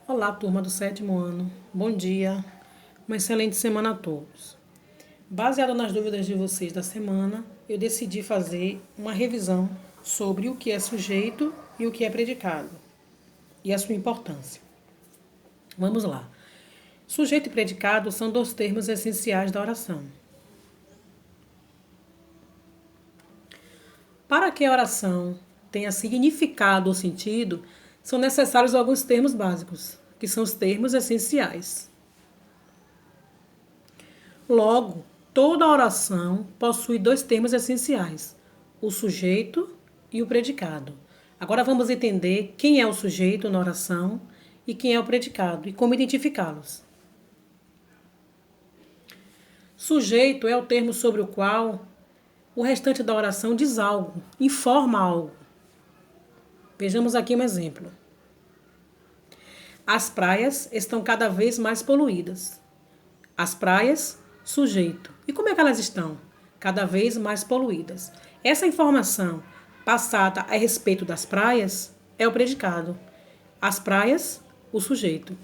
Olá, turma do 7º ano. Bom dia. Uma excelente semana a todos. Baseado nas dúvidas de vocês da semana, eu decidi fazer uma revisão sobre o que é sujeito e o que é predicado e a sua importância. Vamos lá. Sujeito e predicado são dois termos essenciais da oração. Para que a oração tenha significado ou sentido, são necessários alguns termos básicos, que são os termos essenciais. Logo, toda oração possui dois termos essenciais, o sujeito e o predicado. Agora vamos entender quem é o sujeito na oração e quem é o predicado e como identificá-los. Sujeito é o termo sobre o qual o restante da oração diz algo, informa algo. Vejamos aqui um exemplo. As praias estão cada vez mais poluídas. As praias, sujeito. E como é que elas estão? Cada vez mais poluídas. Essa informação passada a respeito das praias é o predicado. As praias, o sujeito.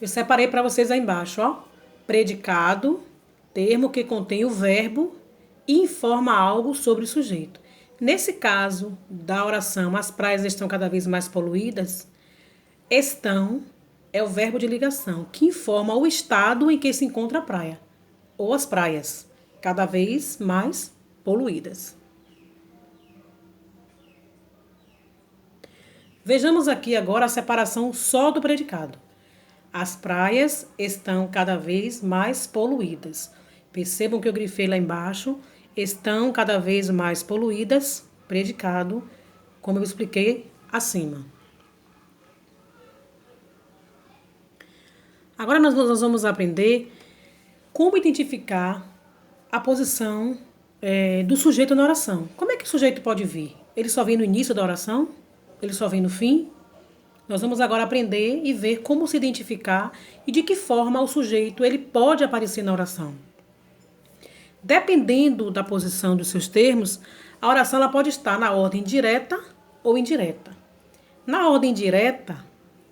Eu separei para vocês aí embaixo, ó. Predicado, termo que contém o verbo e informa algo sobre o sujeito. Nesse caso da oração, as praias estão cada vez mais poluídas, estão é o verbo de ligação, que informa o estado em que se encontra a praia, ou as praias, cada vez mais poluídas. Vejamos aqui agora a separação só do predicado. As praias estão cada vez mais poluídas. Percebam que eu grifei lá embaixo, estão cada vez mais poluídas, predicado, como eu expliquei acima. Agora nós vamos aprender como identificar a posição do sujeito na oração. Como é que o sujeito pode vir? Ele só vem no início da oração? Ele só vem no fim? Nós vamos agora aprender e ver como se identificar e de que forma o sujeito ele pode aparecer na oração. Dependendo da posição dos seus termos, a oração ela pode estar na ordem direta ou indireta. Na ordem direta,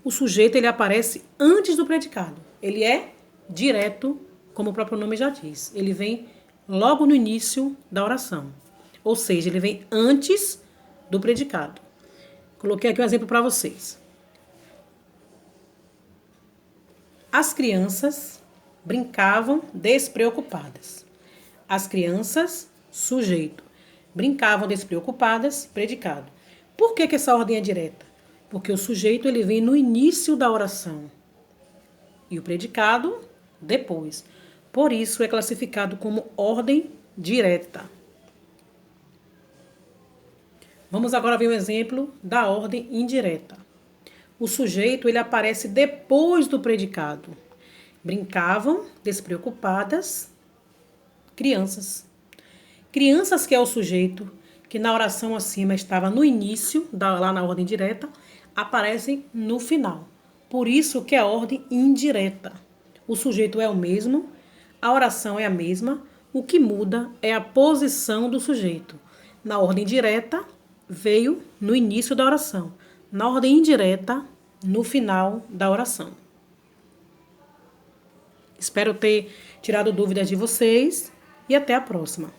o sujeito ele aparece antes do predicado. Ele é direto, como o próprio nome já diz. Ele vem logo no início da oração. Ou seja, ele vem antes do predicado. Coloquei aqui um exemplo para vocês. As crianças brincavam despreocupadas. As crianças, sujeito, brincavam despreocupadas, predicado. Por que essa ordem é direta? Porque o sujeito ele vem no início da oração e o predicado depois. Por isso é classificado como ordem direta. Vamos agora ver um exemplo da ordem indireta. O sujeito ele aparece depois do predicado. Brincavam despreocupadas, crianças. Crianças que é o sujeito, que na oração acima estava no início, lá na ordem direta, aparecem no final. Por isso que é a ordem indireta. O sujeito é o mesmo, a oração é a mesma, o que muda é a posição do sujeito. Na ordem direta, veio no início da oração. Na ordem indireta, no final da oração. Espero ter tirado dúvidas de vocês e até a próxima.